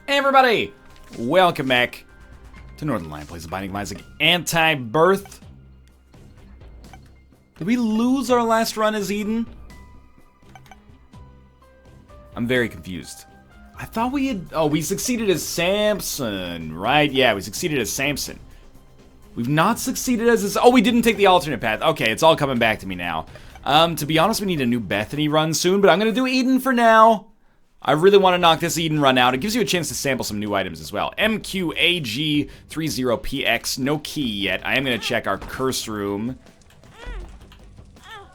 Hey everybody! Welcome back to Northernlion Plays the Binding of Isaac Antibirth. Did we lose our last run as Eden? I'm very confused. I thought we had... Oh, we succeeded as Samson, right? Yeah, we succeeded as Samson. We've not succeeded as... Oh, we didn't take the alternate path. Okay, it's all coming back to me now. To be honest, we need a new Bethany run soon, but I'm going to do Eden for now. I really want to knock this Eden run out. It gives you a chance to sample some new items as well. MQAG30PX, no key yet. I am going to check our curse room.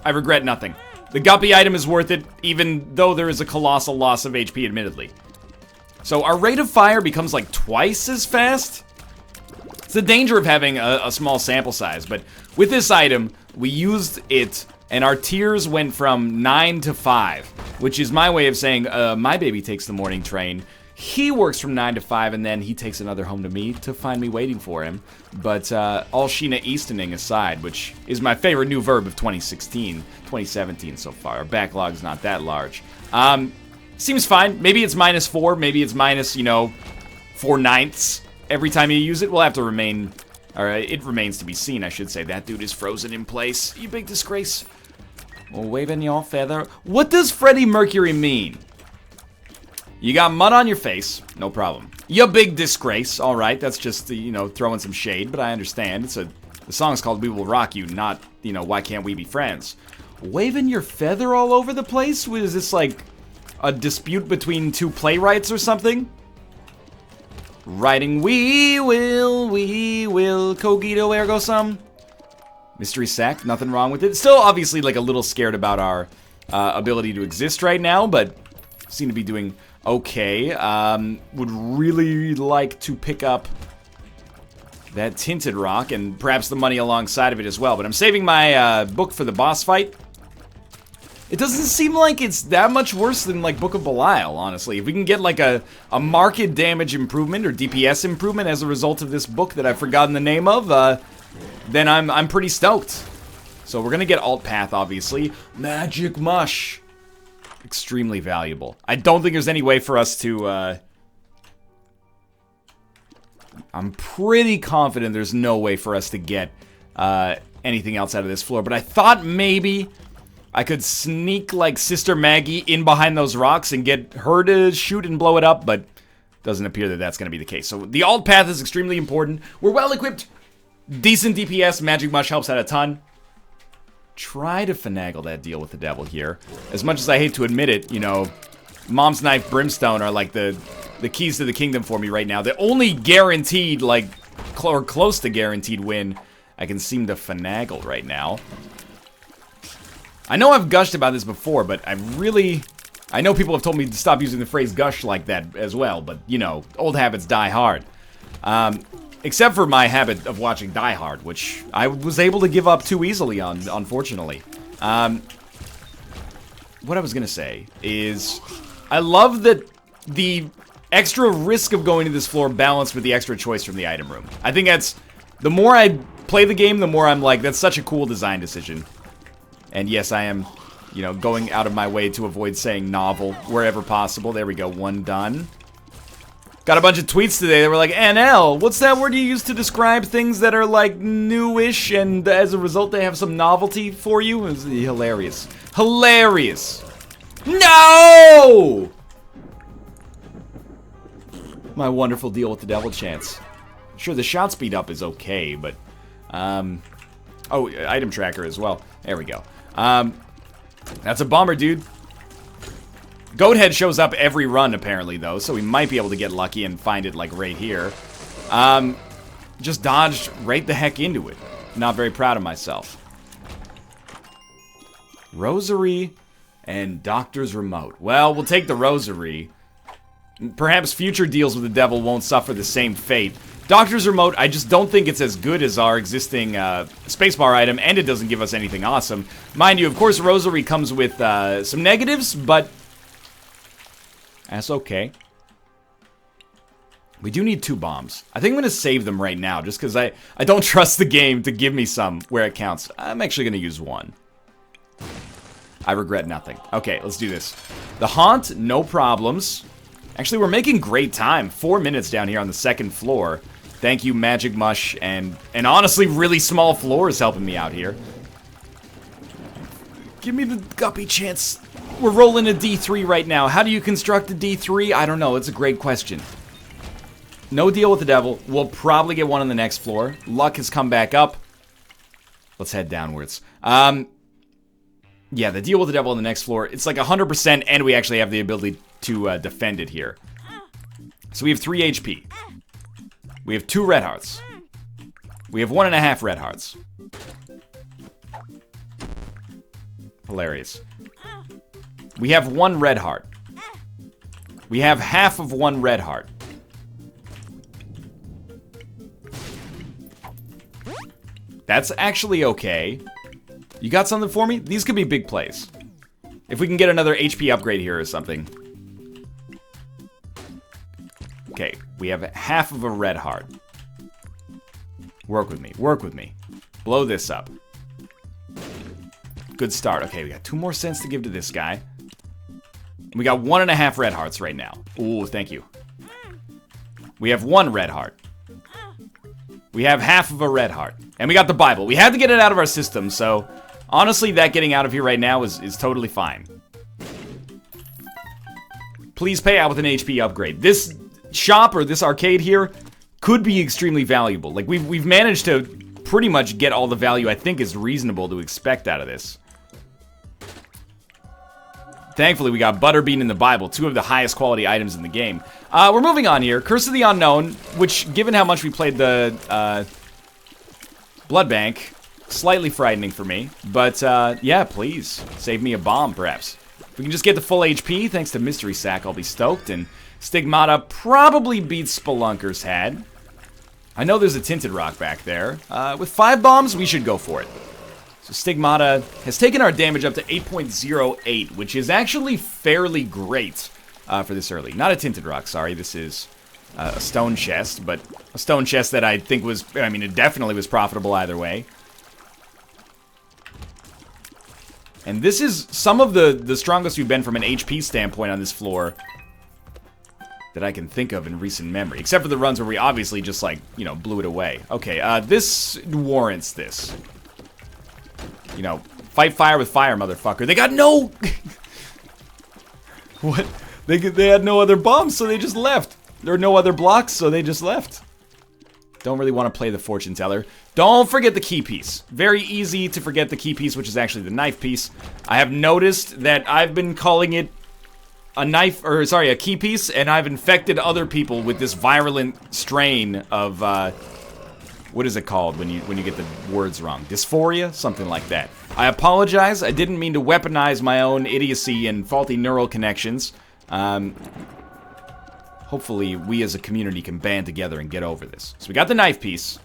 I regret nothing. The guppy item is worth it, even though there is a colossal loss of HP, admittedly. So our rate of fire becomes like twice as fast. It's the danger of having a small sample size, but with this item, we used it, and our tiers went from 9 to 5, which is my way of saying my baby takes the morning train. He works from 9 to 5, and then he takes another home to me to find me waiting for him. But all Sheena Eastoning aside, which is my favorite new verb of 2017 so far. Our backlog's not that large. Seems fine. Maybe it's -4. Maybe it's minus, 4/9 every time you use it. We'll have to remain... Alright, it remains to be seen, I should say. That dude is frozen in place. You big disgrace. Well, waving your feather. What does Freddie Mercury mean? You got mud on your face. No problem. You big disgrace. Alright, that's just, throwing some shade, but I understand. The song's called We Will Rock You, not, Why Can't We Be Friends? Waving your feather all over the place? Is this like a dispute between two playwrights or something? Writing we will, cogito ergo sum. Mystery sack, nothing wrong with it. Still obviously like a little scared about our ability to exist right now, but seem to be doing okay. Would really like to pick up that tinted rock and perhaps the money alongside of it as well, but I'm saving my book for the boss fight. It doesn't seem like it's that much worse than, like, Book of Belial, honestly. If we can get, like, a marked damage improvement or DPS improvement as a result of this book that I've forgotten the name of, then I'm pretty stoked. So we're gonna get alt path, obviously. Magic mush. Extremely valuable. I don't think there's any way for us to, I'm pretty confident there's no way for us to get, anything else out of this floor, but I thought maybe I could sneak, like, Sister Maggie in behind those rocks and get her to shoot and blow it up, but doesn't appear that that's going to be the case. So the alt path is extremely important. We're well equipped. Decent DPS. Magic Mush helps out a ton. Try to finagle that deal with the devil here. As much as I hate to admit it, Mom's Knife, Brimstone are, like, the keys to the kingdom for me right now. The only guaranteed, like, or close to guaranteed win I can seem to finagle right now. I know I've gushed about this before, but I know people have told me to stop using the phrase gush like that as well, but, old habits die hard. Except for my habit of watching Die Hard, which I was able to give up too easily on, unfortunately. What I was gonna say is, I love that the extra risk of going to this floor balanced with the extra choice from the item room. I think that's, the more I play the game, the more I'm like, that's such a cool design decision. And yes, I am, going out of my way to avoid saying novel wherever possible. There we go, one done. Got a bunch of tweets today that were like, NL, what's that word you use to describe things that are, like, newish and as a result they have some novelty for you? It was hilarious. Hilarious! No! My wonderful deal with the devil chance. Sure, the shot speed up is okay, but, oh, item tracker as well. There we go. That's a bummer, dude. Goathead shows up every run, apparently, though, so we might be able to get lucky and find it, like, right here. Just dodged right the heck into it. Not very proud of myself. Rosary and Doctor's Remote. Well, we'll take the Rosary. Perhaps future deals with the devil won't suffer the same fate. Doctor's Remote, I just don't think it's as good as our existing spacebar item, and it doesn't give us anything awesome. Mind you, of course, Rosary comes with some negatives, but that's okay. We do need 2 bombs. I think I'm going to save them right now, just because I don't trust the game to give me some where it counts. I'm actually going to use 1. I regret nothing. Okay, let's do this. The Haunt, no problems. Actually, we're making great time. 4 minutes down here on the second floor. Thank you, Magic Mush, and honestly, really small floors helping me out here. Give me the guppy chance. We're rolling a D3 right now. How do you construct a D3? I don't know. It's a great question. No deal with the devil. We'll probably get one on the next floor. Luck has come back up. Let's head downwards. Yeah, the deal with the devil on the next floor. It's like 100%, and we actually have the ability to defend it here. So we have 3 HP. We have 2 red hearts. We have 1.5 red hearts. Hilarious. We have 1 red heart. We have half of 1 red heart. That's actually okay. You got something for me? These could be big plays. If we can get another HP upgrade here or something. Okay, we have half of a red heart. Work with me, work with me. Blow this up. Good start. Okay, we got 2 more cents to give to this guy. We got 1.5 red hearts right now. Ooh, thank you. We have 1 red heart. We have half of a red heart. And we got the Bible. We had to get it out of our system, so honestly, that getting out of here right now is totally fine. Please pay out with an HP upgrade. This shop or this arcade here could be extremely valuable. Like, we've managed to pretty much get all the value I think is reasonable to expect out of this. Thankfully, we got Butterbean and the Bible, 2 of the highest quality items in the game. We're moving on here. Curse of the Unknown, which, given how much we played the Blood Bank, slightly frightening for me. But, yeah, please, save me a bomb, perhaps. If we can just get the full HP, thanks to Mystery Sack, I'll be stoked. And Stigmata probably beats Spelunker's Head. I know there's a Tinted Rock back there. With 5 bombs, we should go for it. So Stigmata has taken our damage up to 8.08, which is actually fairly great for this early. Not a Tinted Rock, sorry. This is a stone chest, but a stone chest that I think was, I mean, it definitely was profitable either way. And this is some of the strongest we've been from an HP standpoint on this floor that I can think of in recent memory. Except for the runs where we obviously just, like, you know, blew it away. Okay, this warrants this. You know, fight fire with fire, motherfucker. They got no... What? They had no other bombs, so they just left. There were no other blocks, so they just left. Don't really want to play the fortune teller. Don't forget the key piece. Very easy to forget the key piece, which is actually the knife piece. I have noticed that I've been calling it a knife, or sorry, a key piece, and I've infected other people with this virulent strain of, what is it called when you get the words wrong? Dysphoria? Something like that. I apologize. I didn't mean to weaponize my own idiocy and faulty neural connections. Hopefully, we as a community can band together and get over this. So we got the knife piece.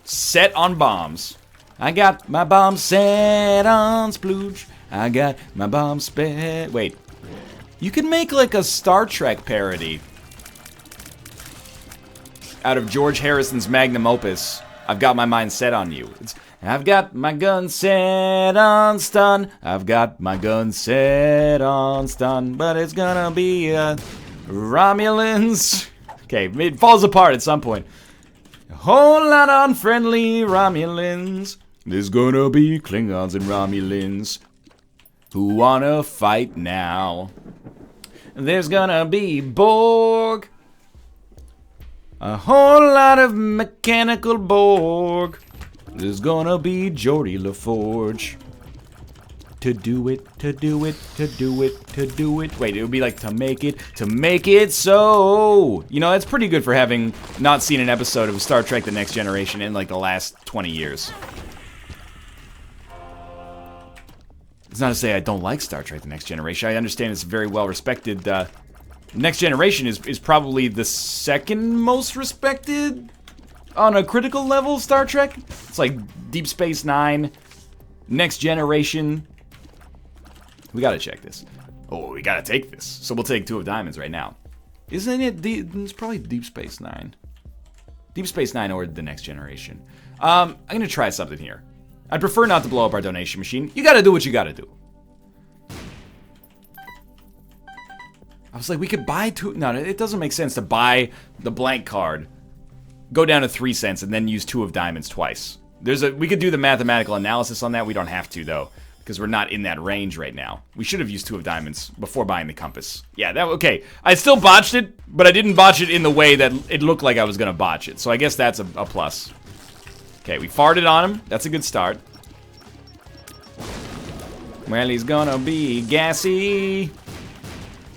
Set on bombs. I got my bomb set on splooge. I got my bomb sped. Wait. You can make like a Star Trek parody out of George Harrison's magnum opus, I've got my mind set on you. I've got my gun set on stun. I've got my gun set on stun. But it's gonna be Romulans. Okay, it falls apart at some point. A whole lot of unfriendly Romulans. There's gonna be Klingons and Romulans who wanna fight now. There's gonna be Borg. A whole lot of mechanical Borg. There's gonna be Geordie LaForge. To do it, to do it, to do it, to do it. Wait, it would be like to make it so. You know, that's pretty good for having not seen an episode of Star Trek The Next Generation in like the last 20 years. It's not to say I don't like Star Trek The Next Generation. I understand it's very well respected. Next Generation is probably the second most respected on a critical level Star Trek. It's like Deep Space Nine, Next Generation. We gotta check this. Oh, we gotta take this. So we'll take 2 of diamonds right now. Isn't it? It's probably Deep Space Nine. Deep Space Nine or the Next Generation. I'm gonna try something here. I'd prefer not to blow up our donation machine. You gotta do what you gotta do. was like, we could buy 2... No, it doesn't make sense to buy the blank card, go down to 3 cents, and then use 2 of diamonds twice. We could do the mathematical analysis on that. We don't have to, though, because we're not in that range right now. We should have used 2 of diamonds before buying the compass. Yeah, okay. I still botched it, but I didn't botch it in the way that it looked like I was going to botch it. So I guess that's a plus. Okay, we farted on him. That's a good start. Well, he's gonna be gassy.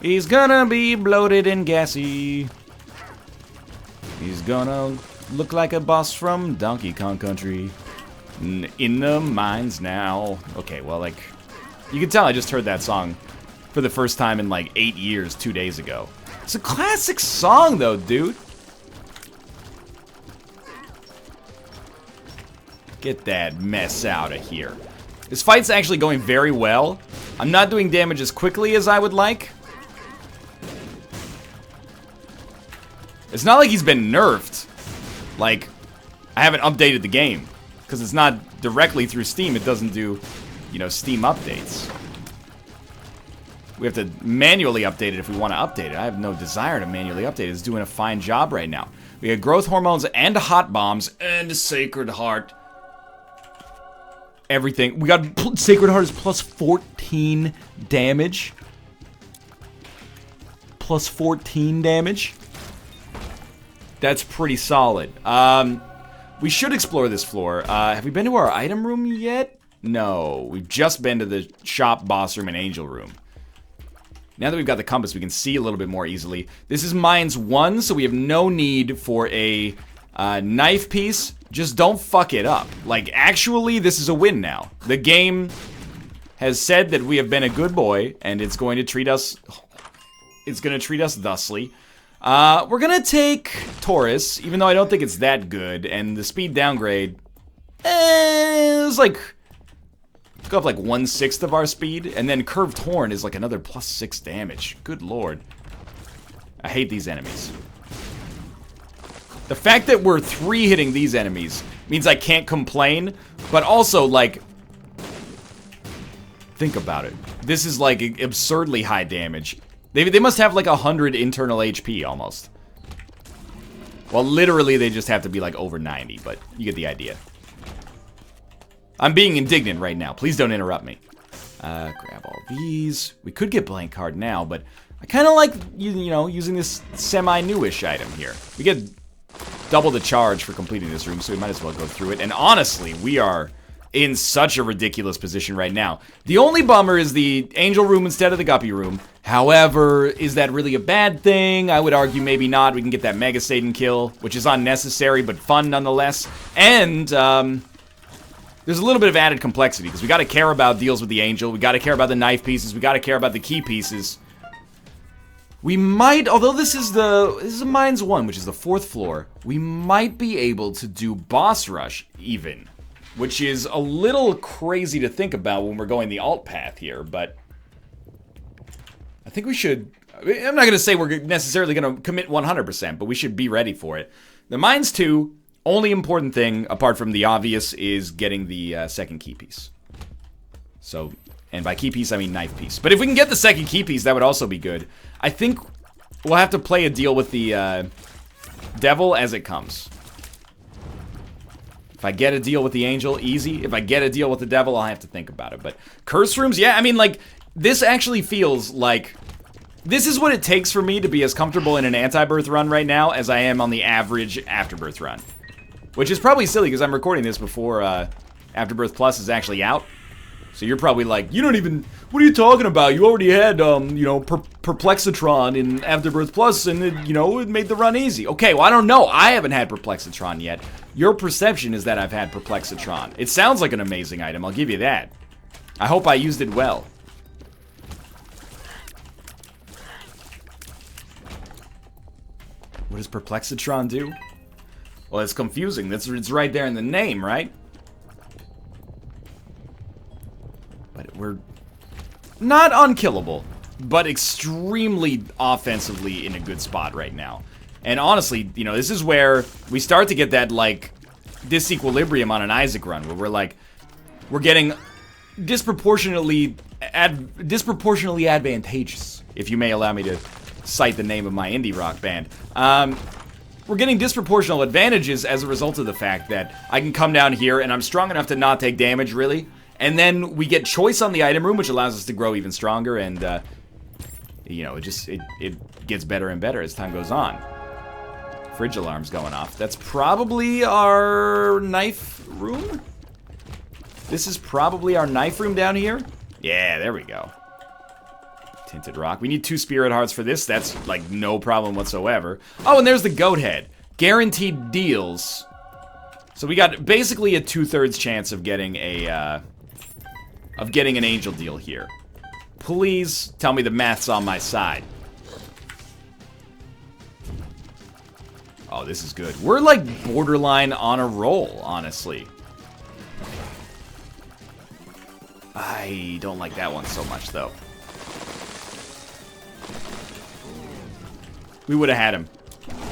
He's gonna be bloated and gassy. He's gonna look like a boss from Donkey Kong Country. In the mines now. Okay, well, like, you can tell I just heard that song for the first time in like 8 years 2 days ago. It's a classic song, though, dude. Get that mess out of here. This fight's actually going very well. I'm not doing damage as quickly as I would like. It's not like he's been nerfed. Like, I haven't updated the game. Because it's not directly through Steam. It doesn't do, you know, Steam updates. We have to manually update it if we want to update it. I have no desire to manually update it. It's doing a fine job right now. We got growth hormones and hot bombs and Sacred Heart. Everything. We got Sacred Heart is plus 14 damage. Plus 14 damage. That's pretty solid. We should explore this floor. Have we been to our item room yet? No. We've just been to the shop, boss room, and angel room. Now that we've got the compass, we can see a little bit more easily. This is Mines 1, so we have no need for a knife piece. Just don't fuck it up. Like, actually, this is a win now. The game has said that we have been a good boy, and it's going to treat us... It's going to treat us thusly. We're going to take Taurus, even though I don't think it's that good, and the speed downgrade... it was like... Go up like 1/6 of our speed, and then Curved Horn is like another plus 6 damage. Good lord. I hate these enemies. The fact that we're 3-hitting these enemies means I can't complain, but also, like, think about it. This is, like, absurdly high damage. They must have, like, 100 internal HP, almost. Well, literally, they just have to be, like, over 90, but you get the idea. I'm being indignant right now. Please don't interrupt me. Grab all these. We could get blank card now, but I kind of like, you know, using this semi-newish item here. We get double the charge for completing this room, so we might as well go through it. And honestly, we are in such a ridiculous position right now. The only bummer is the angel room instead of the guppy room. However, is that really a bad thing? I would argue maybe not. We can get that Mega Satan kill, which is unnecessary but fun nonetheless. And there's a little bit of added complexity because we got to care about deals with the angel. We got to care about the knife pieces. We got to care about the key pieces. We might, although this is a Mines 1, which is the 4th floor, we might be able to do boss rush even, which is a little crazy to think about when we're going the alt path here, but I think we should. I'm not going to say we're necessarily going to commit 100%, but we should be ready for it. The Mines 2, only important thing, apart from the obvious, is getting the second key piece. So, and by key piece, I mean knife piece. But if we can get the second key piece, that would also be good. I think we'll have to play a deal with the devil as it comes. If I get a deal with the angel, easy. If I get a deal with the devil, I'll have to think about it. But curse rooms, yeah, I mean, like, this actually feels like... This is what it takes for me to be as comfortable in an Antibirth run right now as I am on the average Afterbirth run. Which is probably silly, because I'm recording this before Afterbirth Plus is actually out. So you're probably like, you don't even... What are you talking about? You already had, you know, Perplexitron in Afterbirth Plus, and, it, you know, it made the run easy. Okay, well, I don't know. I haven't had Perplexitron yet. Your perception is that I've had Perplexitron. It sounds like an amazing item, I'll give you that. I hope I used it well. What does Perplexitron do? Well, it's confusing. It's right there in the name, right? But we're not unkillable, but extremely offensively in a good spot right now. And honestly, you know, this is where we start to get that, like, disequilibrium on an Isaac run, where we're like, we're getting disproportionately advantageous, if you may allow me to cite the name of my indie rock band. We're getting disproportional advantages as a result of the fact that I can come down here and I'm strong enough to not take damage, really. And then we get choice on the item room, which allows us to grow even stronger, and, you know, it gets better and better as time goes on. Fridge alarm's going off. That's probably our knife room? This is probably our knife room down here? Yeah, there we go. Tinted rock. We need 2 spirit hearts for this. That's, like, no problem whatsoever. Oh, and there's the goat head. Guaranteed deals. So we got basically a 2/3 chance of getting a, of getting an angel deal here. Please tell me the math's on my side. Oh, this is good. We're like borderline on a roll, honestly. I don't like that one so much, though. We would have had him.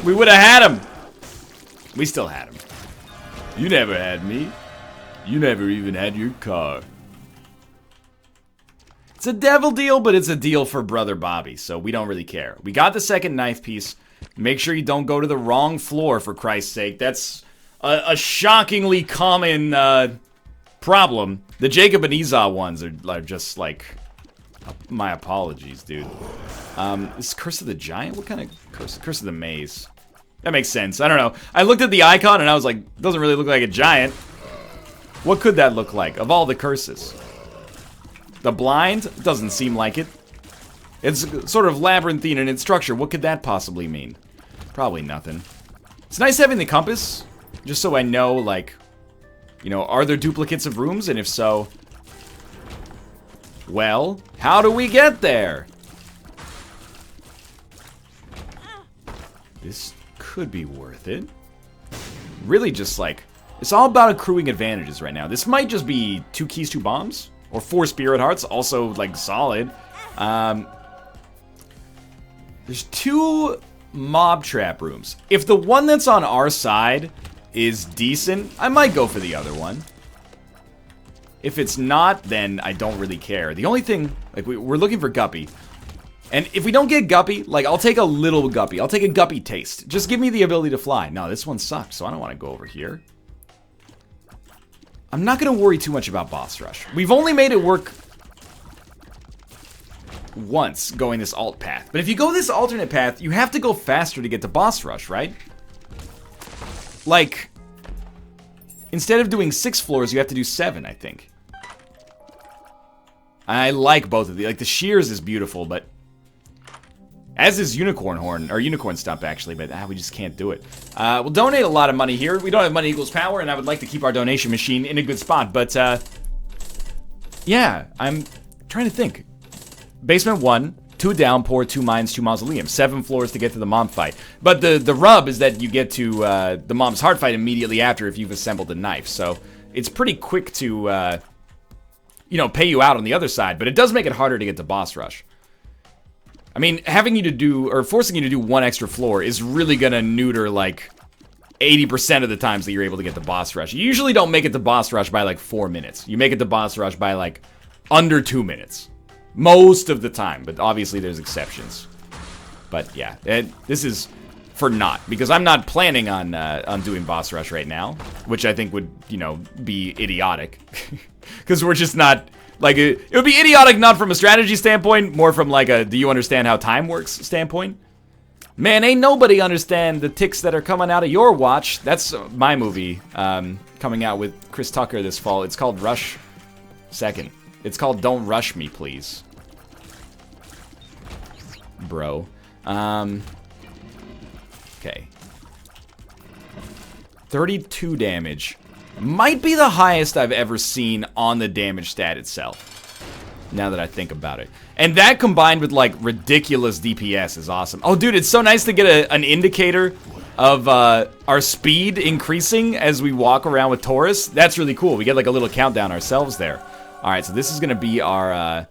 We would have had him! We still had him. You never had me. You never even had your car. It's a devil deal, but it's a deal for Brother Bobby, so we don't really care. We got the second knife piece. Make sure you don't go to the wrong floor, for Christ's sake. That's a shockingly common problem. The Jacob and Esau ones are just like... My apologies, dude. This is Curse of the Giant? What kind of curse? Curse of the Maze. That makes sense. I don't know. I looked at the icon and I was like, doesn't really look like a giant. What could that look like of all the curses? The Blind? Doesn't seem like it. It's sort of labyrinthine in its structure. What could that possibly mean? Probably nothing. It's nice having the compass, just so I know, like, you know, are there duplicates of rooms? And if so, well, how do we get there? This could be worth it. Really just, like, it's all about accruing advantages right now. This might just be 2 keys, 2 bombs. Or 4 spirit hearts, also, like, solid. There's 2 mob trap rooms. If the one that's on our side is decent, I might go for the other one. If it's not, then I don't really care. The only thing, like, we're looking for Guppy. And if we don't get Guppy, like, I'll take a little Guppy. I'll take a Guppy taste. Just give me the ability to fly. No, this one sucks, so I don't want to go over here. I'm not going to worry too much about boss rush. We've only made it work once going this alt path. But if you go this alternate path, you have to go faster to get to boss rush, right? Like, instead of doing 6 floors, you have to do 7, I think. I like both of these. Like, the shears is beautiful, but... As is Unicorn Horn, or Unicorn Stump, actually, but we just can't do it. We'll donate a lot of money here. We don't have money equals power, and I would like to keep our donation machine in a good spot, but, yeah, I'm trying to think. Basement 1, 2 downpour, 2 mines, 2 mausoleums. 7 floors to get to the mom fight. But the rub is that you get to the mom's heart fight immediately after if you've assembled a knife, so it's pretty quick to, you know, pay you out on the other side, but it does make it harder to get to boss rush. I mean, having you to do, or forcing you to do 1 extra floor is really gonna neuter, like, 80% of the times that you're able to get the boss rush. You usually don't make it to boss rush by, like, 4 minutes. You make it to boss rush by, like, under 2 minutes. Most of the time, but obviously there's exceptions. But, yeah, this is for naught, because I'm not planning on doing boss rush right now, which I think would, you know, be idiotic. Because we're just not... Like, it would be idiotic not from a strategy standpoint, more from, like, a do you understand how time works standpoint. Man, ain't nobody understand the ticks that are coming out of your watch. That's my movie coming out with Chris Tucker this fall. It's called Rush Second. It's called Don't Rush Me, Please. Bro. Okay. 32 damage. Might be the highest I've ever seen on the damage stat itself. Now that I think about it. And that combined with, like, ridiculous DPS is awesome. Oh, dude, it's so nice to get an indicator of our speed increasing as we walk around with Taurus. That's really cool. We get, like, a little countdown ourselves there. Alright, so this is going to be our...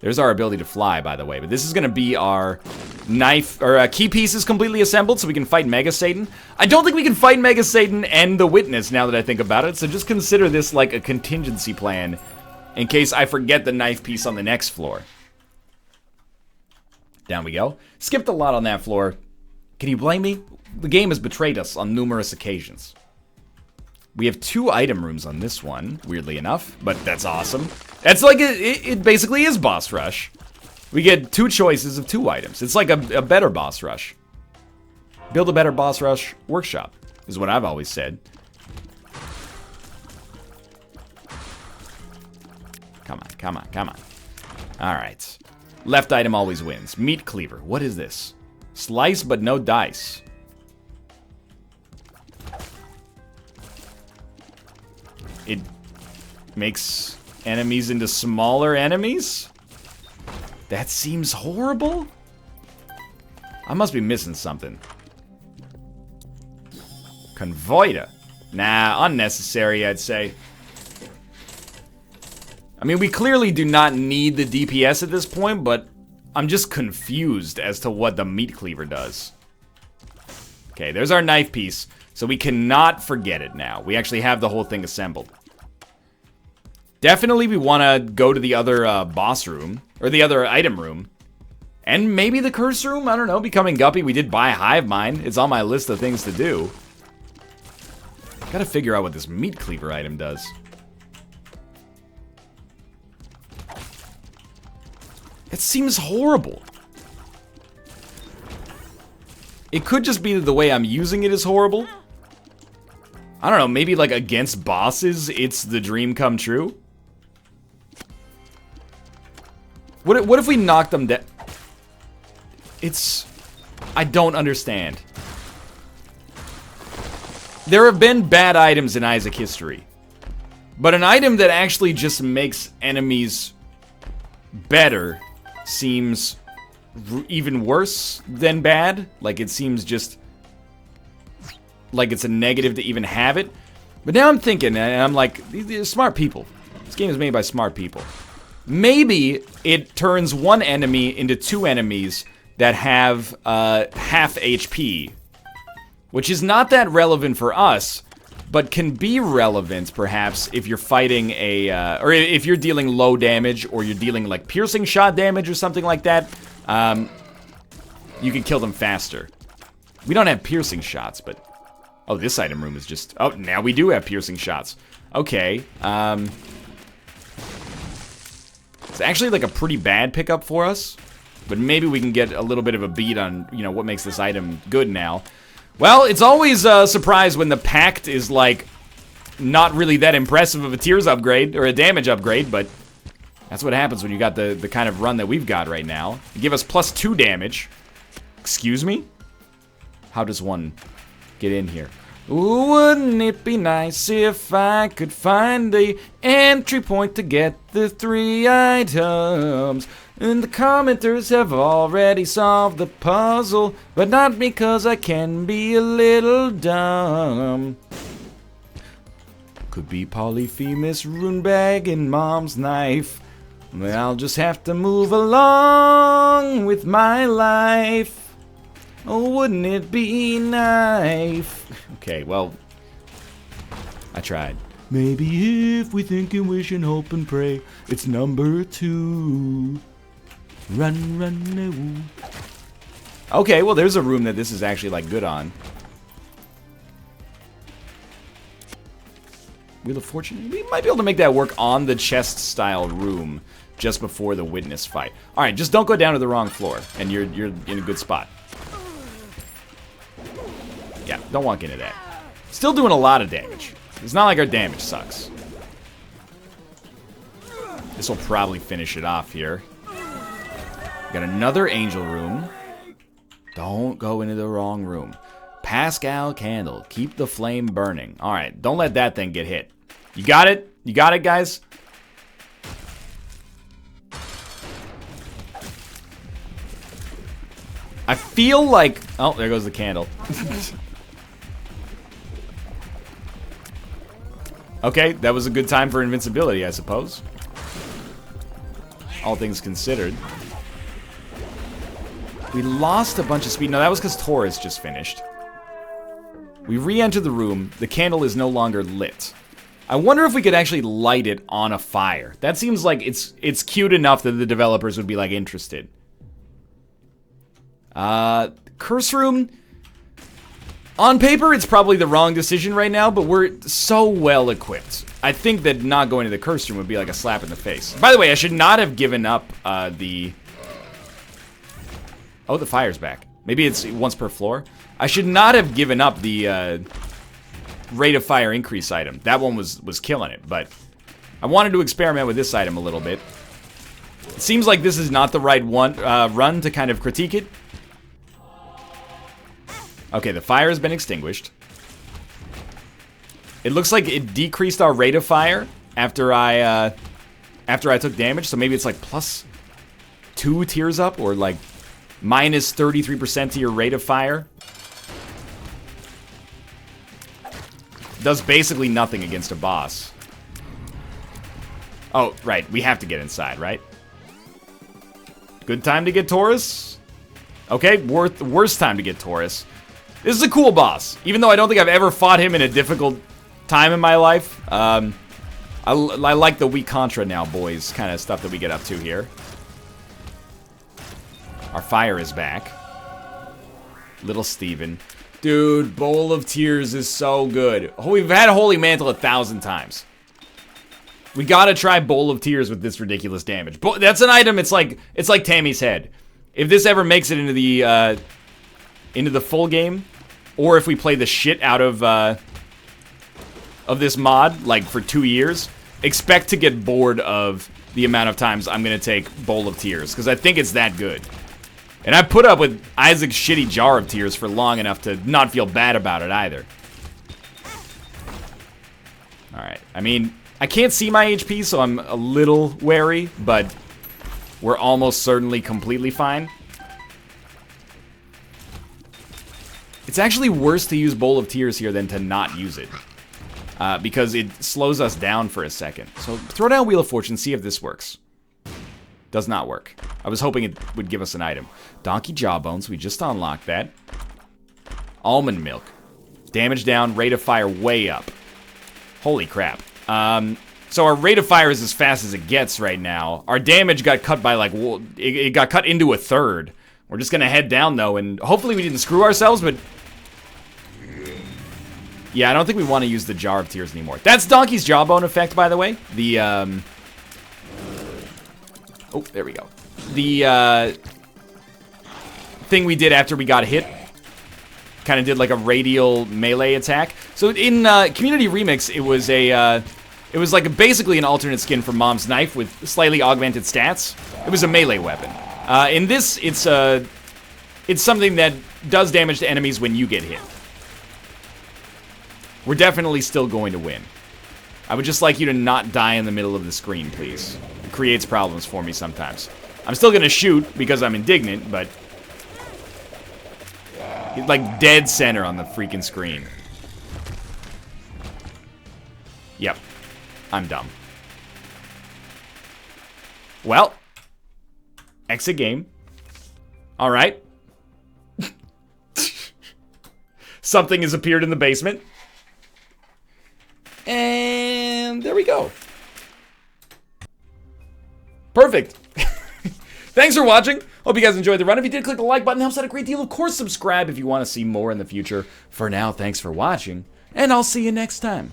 there's our ability to fly, by the way. But this is going to be our knife, or key pieces completely assembled so we can fight Mega Satan. I don't think we can fight Mega Satan and the Witness now that I think about it. So just consider this like a contingency plan in case I forget the knife piece on the next floor. Down we go. Skipped a lot on that floor. Can you blame me? The game has betrayed us on numerous occasions. We have 2 item rooms on this one, weirdly enough, but that's awesome. That's like, it basically is boss rush. We get 2 choices of 2 items. It's like a better boss rush. Build a better boss rush workshop, is what I've always said. Come on, come on, come on. Alright. Left item always wins. Meat cleaver. What is this? Slice but no dice. It makes enemies into smaller enemies? That seems horrible? I must be missing something. Convoida. Nah, unnecessary, I'd say. I mean, we clearly do not need the DPS at this point, but I'm just confused as to what the meat cleaver does. Okay, there's our knife piece, so we cannot forget it now. We actually have the whole thing assembled. Definitely we want to go to the other boss room, or the other item room. And maybe the curse room, I don't know, becoming Guppy. We did buy Hive Mind. It's on my list of things to do. Gotta figure out what this meat cleaver item does. It seems horrible. It could just be that the way I'm using it is horrible. I don't know, maybe like against bosses, it's the dream come true. What if we knocked them down? I don't understand. There have been bad items in Isaac history. But an item that actually just makes enemies better seems even worse than bad. Like, it seems just like it's a negative to even have it. But now I'm thinking, and I'm like, these are smart people. This game is made by smart people. Maybe it turns one enemy into 2 enemies that have half HP, which is not that relevant for us, but can be relevant perhaps if you're fighting or if you're dealing low damage, or you're dealing like piercing shot damage or something like that. You can kill them faster. We don't have piercing shots, but oh, this item room is just, oh, now we do have piercing shots. Okay, it's actually like a pretty bad pickup for us, but maybe we can get a little bit of a beat on, you know, what makes this item good now. Well, it's always a surprise when the PACT is, like, not really that impressive of a tears upgrade, or a damage upgrade, but that's what happens when you got the kind of run that we've got right now. You give us +2 damage. Excuse me? How does one get in here? Wouldn't it be nice if I could find the entry point to get the 3 items? And the commenters have already solved the puzzle, but not because I can be a little dumb. Could be Polyphemus, rune bag, and mom's knife. I'll just have to move along with my life. Oh, wouldn't it be nice? Okay, well, I tried. Maybe if we think and wish and hope and pray, it's number 2. Run, run, no. Okay, well, there's a room that this is actually, like, good on. Wheel of Fortune? We might be able to make that work on the chest-style room just before the witness fight. Alright, just don't go down to the wrong floor, and you're in a good spot. Yeah, don't walk into that. Still doing a lot of damage. It's not like our damage sucks. This will probably finish it off here. Got another angel room. Don't go into the wrong room. PASCHAL candle. Keep the flame burning. Alright, don't let that thing get hit. You got it? You got it, guys? I feel like... Oh, there goes the candle. Okay, that was a good time for invincibility, I suppose. All things considered. We lost a bunch of speed. No, that was because Taurus just finished. We re-enter the room. The candle is no longer lit. I wonder if we could actually light it on a fire. That seems like it's cute enough that the developers would be, like, interested. Curse Room, on paper, it's probably the wrong decision right now, but we're so well equipped. I think that not going to the Curse Room would be like a slap in the face. By the way, I should not have given up the... Oh, the fire's back. Maybe it's once per floor. I should not have given up the rate of fire increase item. That one was killing it, but I wanted to experiment with this item a little bit. It seems like this is not the right run to kind of critique it. Okay, the fire has been extinguished. It looks like it decreased our rate of fire after I took damage, so maybe it's like plus 2 tiers up, or like minus 33% to your rate of fire. Does basically nothing against a boss. Oh, right, we have to get inside, right? Good time to get Taurus? Okay, worst time to get Taurus. This is a cool boss, even though I don't think I've ever fought him in a difficult time in my life. I like the we contra now, boys, kind of stuff that we get up to here. Our fire is back. Little Steven. Dude, Bowl of Tears is so good. We've had Holy Mantle 1,000 times. We gotta try Bowl of Tears with this ridiculous damage. That's an item, it's like Tammy's head. If this ever makes it into the full game, or if we play the shit out of this mod, like for 2 years, expect to get bored of the amount of times I'm gonna take Bowl of Tears, because I think it's that good. And I put up with Isaac's shitty Jar of Tears for long enough to not feel bad about it either. Alright, I mean, I can't see my HP, so I'm a little wary, but we're almost certainly completely fine. It's actually worse to use Bowl of Tears here than to not use it. Because it slows us down for a second. So throw down Wheel of Fortune, see if this works. Does not work. I was hoping it would give us an item. Donkey Jawbones, we just unlocked that. Almond Milk. Damage down, rate of fire way up. Holy crap. So our rate of fire is as fast as it gets right now. Our damage got cut by like, it got cut into 1/3. We're just gonna head down though, and hopefully we didn't screw ourselves, but... Yeah, I don't think we want to use the Jar of Tears anymore. That's Donkey's Jawbone effect, by the way. The, oh, there we go. The, thing we did after we got hit. Kind of did like a radial melee attack. So in, Community Remix, it was a, it was like basically an alternate skin for Mom's Knife with slightly augmented stats. It was a melee weapon. In this, it's something that does damage to enemies when you get hit. We're definitely still going to win. I would just like you to not die in the middle of the screen, please. It creates problems for me sometimes. I'm still gonna shoot because I'm indignant, but... He's like dead center on the freaking screen. Yep. I'm dumb. Well. Exit game. Alright. Something has appeared in the basement. And there we go. Perfect. Thanks for watching. Hope you guys enjoyed the run. If you did, click the like button. It helps out a great deal. Of course, subscribe if you want to see more in the future. For now, thanks for watching, and I'll see you next time.